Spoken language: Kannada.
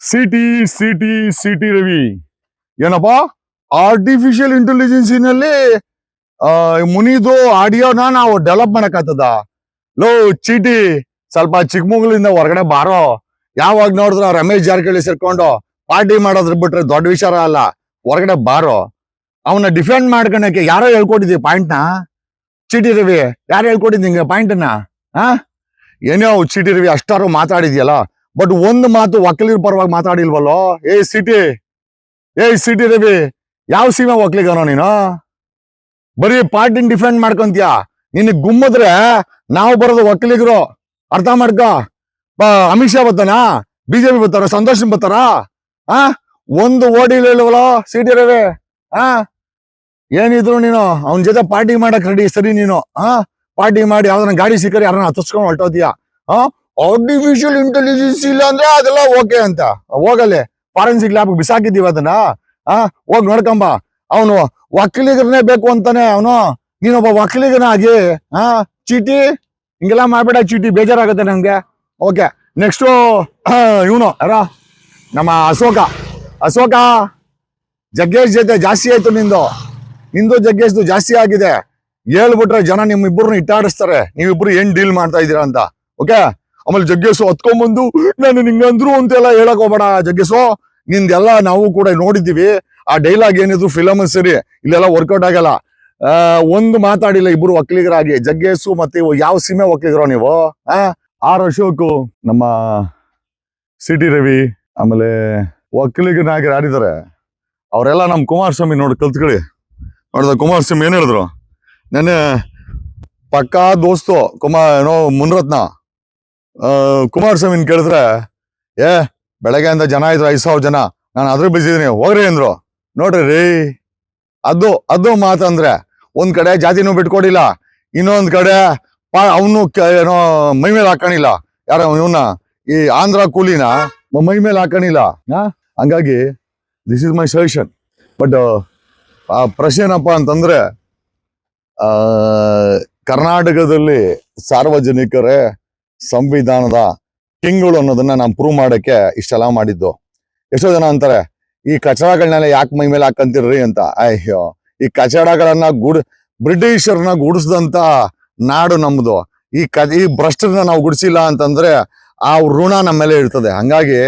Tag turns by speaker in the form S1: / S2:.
S1: ಸಿಟಿ ಸಿಟಿ ಸಿಟಿ ರವಿ ಏನಪ್ಪ ಆರ್ಟಿಫಿಷಿಯಲ್ ಇಂಟೆಲಿಜೆನ್ಸಿನಲ್ಲಿ ಮುನಿದು ಆಡಿಯೋನ ನಾವು ಡೆವಲಪ್ ಮಾಡಕ್ಕಾಗ್ತದ. ಲೋ ಚೀಟಿ, ಸ್ವಲ್ಪ ಚಿಕ್ಕಮಗಳೂರಿಂದ ಹೊರಗಡೆ ಬಾರೋ. ಯಾವಾಗ ನೋಡಿದ್ರು ರಮೇಶ್ ಜಾರಕಿಹೊಳಿ ಸೇರ್ಕೊಂಡು ಪಾರ್ಟಿ ಮಾಡೋದ್ರ ಬಿಟ್ರೆ ದೊಡ್ಡ ವಿಚಾರ ಅಲ್ಲ. ಹೊರಗಡೆ ಬಾರೋ. ಅವನ್ನ ಡಿಫೆಂಡ್ ಮಾಡ್ಕೊಳಕ್ಕೆ ಯಾರೋ ಹೇಳ್ಕೊಟ್ಟಿದ್ದೀವಿ ಪಾಯಿಂಟ್ನ. ಚೀಟಿ ರವಿ ಯಾರು ಹೇಳ್ಕೊಟ್ಟಿದ್ ನಿಂಗೆ ಪಾಯಿಂಟ್ನ? ಏನೋ ಚೀಟಿ ರವಿ ಅಷ್ಟಾರು ಮಾತಾಡಿದ್ಯಲ್ಲ, ಬಟ್ ಒಂದು ಮಾತು ಒಕ್ಕಲಿಗರ ಪರವಾಗಿ ಮಾತಾಡಿಲ್ವಲ್ಲೋ. ಸಿಟಿ ರವಿ, ಯಾವ ಸೀಮೆ ಒಕ್ಕಲಿಗನೋ ನೀನು? ಬರೀ ಪಾರ್ಟಿನ ಡಿಫೆಂಡ್ ಮಾಡ್ಕೊಂತೀಯ. ನಿನಗ್ ಗುಮ್ಮದ್ರೆ ನಾವು ಬರೋದು ಒಕ್ಕಲಿಗರು, ಅರ್ಥ ಮಾಡ್ಕ. ಅಮಿತ್ ಶಾ ಬರ್ತಾನ, ಬಿಜೆಪಿ ಬರ್ತಾರ, ಸಂತೋಷ್ ಬರ್ತಾರ? ಒಂದು ಓಡಿಲ್ ಹೇಳುವಲ್ಲೋ ಸಿಟಿ ರವಿ. ಏನಿದ್ರು ನೀನು ಅವನ ಜೊತೆ ಪಾರ್ಟಿ ಮಾಡಕ್ ರೆಡಿ ಸರಿ. ನೀನು ಪಾರ್ಟಿ ಮಾಡಿ ಯಾವ್ದನ್ನ ಗಾಡಿ ಸಿಕ್ಕರೆ ಯಾರನ್ನ ಹತ್ತಿಸ್ಕೊಂಡು ಹೊರಟೋತೀಯ. ಆರ್ಟಿಫಿಷಿಯಲ್ ಇಂಟೆಲಿಜೆನ್ಸ್ ಇಲ್ಲ ಅಂದ್ರೆ ಅದೆಲ್ಲ ಓಕೆ ಅಂತ ಹೋಗಲ್ಲೇ ಫಾರೆನ್ಸಿಕ್ ಲ್ಯಾಬ್ ಬಿಸಾಕಿದೀವಿ ಅದನ್ನ. ಹೋಗ್ ನೋಡ್ಕೊಂಬ. ಅವನು ಒಕ್ಕಲಿಗರನ್ನೇ ಬೇಕು ಅಂತಾನೆ ಅವನು. ನೀನೊಬ್ಬ ಒಕ್ಕಲಿಗನಾಗಿ ಚೀಟಿ ಹಿಂಗೆಲ್ಲ ಮಾಡ್ಬೇಡ ಚೀಟಿ, ಬೇಜಾರಾಗುತ್ತೆ ನಂಗೆ. ಓಕೆ, ನೆಕ್ಸ್ಟು ಇವನು ಯಾರ ನಮ್ಮ ಅಶೋಕ ಜಗ್ಗೇಶ್ ಜೊತೆ ಜಾಸ್ತಿ ಆಯ್ತು ನಿಂದು ಜಗ್ಗೇಶ್ದು ಜಾಸ್ತಿ ಆಗಿದೆ. ಹೇಳ್ಬಿಟ್ರೆ ಜನ ನಿಮ್ಮಿಬ್ಬರನ್ನ ಇಟ್ಟಾಡಿಸ್ತಾರೆ, ನೀವಿಬ್ರು ಏನ್ ಡೀಲ್ ಮಾಡ್ತಾ ಇದ್ದೀರಾ ಅಂತ. ಓಕೆ, ಆಮೇಲೆ ಜಗ್ಗೇಶು ಹತ್ಕೊಂಡ್ಬಂದು ನಾನು ನಿಂಗಂದ್ರು ಅಂತೆಲ್ಲ ಹೇಳಕ್ ಹೋಗ್ಬೇಡ ಜಗ್ಗೇಶು. ನಿಂದೆಲ್ಲ ನಾವು ಕೂಡ ನೋಡಿದ್ದೀವಿ. ಆ ಡೈಲಾಗ್ ಏನಿದ್ರು ಫಿಲಮ್ ಸರಿ, ಇಲ್ಲೆಲ್ಲ ವರ್ಕೌಟ್ ಆಗಲ್ಲ. ಒಂದು ಮಾತಾಡಿಲ್ಲ ಇಬ್ರು ಒಕ್ಕಲಿಗರಾಗಿ. ಜಗ್ಗೇಶು ಮತ್ತೆ ಯಾವ ಸೀಮೆ ಒಕ್ಕಲಿಗರೋ ನೀವು? ಅಶೋಕು, ನಮ್ಮ ಸಿಟಿ ರವಿ, ಆಮೇಲೆ ಒಕ್ಕಲಿಗರ ನಾಯಕರು ಯಾರಿದ್ದಾರೆ ಅವರೆಲ್ಲ ನಮ್ಮ ಕುಮಾರಸ್ವಾಮಿ ನೋಡಿ ಕಲ್ತ್ಕೊಳ್ಳಿ. ನೋಡಿದ ಕುಮಾರಸ್ವಾಮಿ ಏನ್ ಹೇಳಿದ್ರು? ನೆನ್ನೆ ಪಕ್ಕಾ ದೋಸ್ತು ಮುನ್ರತ್ನ ಕುಮಾರಸ್ವಾಮಿನ ಕೇಳಿದ್ರೆ, ಬೆಳಗ್ಗೆಯಿಂದ ಜನ ಇದ್ರು 5,000 ಜನ, ನಾನು ಅದ್ರ ಬಿಸಿದೀನಿ ಹೋಗ್ರಿ ಅಂದ್ರು. ನೋಡ್ರಿ ರೀ, ಅದು ಮಾತಂದ್ರೆ ಒಂದ್ ಕಡೆ ಜಾತಿನೂ ಬಿಟ್ಕೊಡಿಲ್ಲ, ಇನ್ನೊಂದ್ ಕಡೆ ಅವನು ಏನೋ ಮೈ ಮೇಲೆ ಹಾಕೊಂಡಿಲ್ಲ. ಯಾರ ಇವನ್ನ ಈ ಆಂಧ್ರ ಕೂಲಿನ ಮೈ ಮೇಲೆ ಹಾಕೊಂಡಿಲ್ಲ. ಹಂಗಾಗಿ this is my suggestion. But ಪ್ರಶ್ನೆ ಏನಪ್ಪ ಅಂತಂದ್ರೆ, ಕರ್ನಾಟಕದಲ್ಲಿ ಸಾರ್ವಜನಿಕರೇ ಸಂವಿಧಾನದ ಕಿಂಗ್ಗಳು ಅನ್ನೋದನ್ನ ನಾವು ಪ್ರೂವ್ ಮಾಡಕ್ಕೆ ಇಷ್ಟೆಲ್ಲ ಮಾಡಿದ್ದು. ಎಷ್ಟೋ ಜನ ಅಂತಾರೆ, ಈ ಕಚಡಗಳನ್ನೆಲ್ಲ ಯಾಕೆ ಮೈ ಮೇಲೆ ಹಾಕಂತಿರ್ರಿ ಅಂತ. ಅಯ್ಯೋ, ಈ ಕಚಡಗಳನ್ನ ಬ್ರಿಟಿಷರ್ನ ಗುಡಿಸಿದಂತ ನಾಡು ನಮ್ದು. ಈ ಭ್ರಷ್ಟರನ್ನ ನಾವು ಗುಡಿಸಿಲ್ಲ ಅಂತಂದ್ರೆ ಆ ಋಣ ನಮ್ಮ ಮೇಲೆ ಇರ್ತದೆ. ಹಂಗಾಗಿ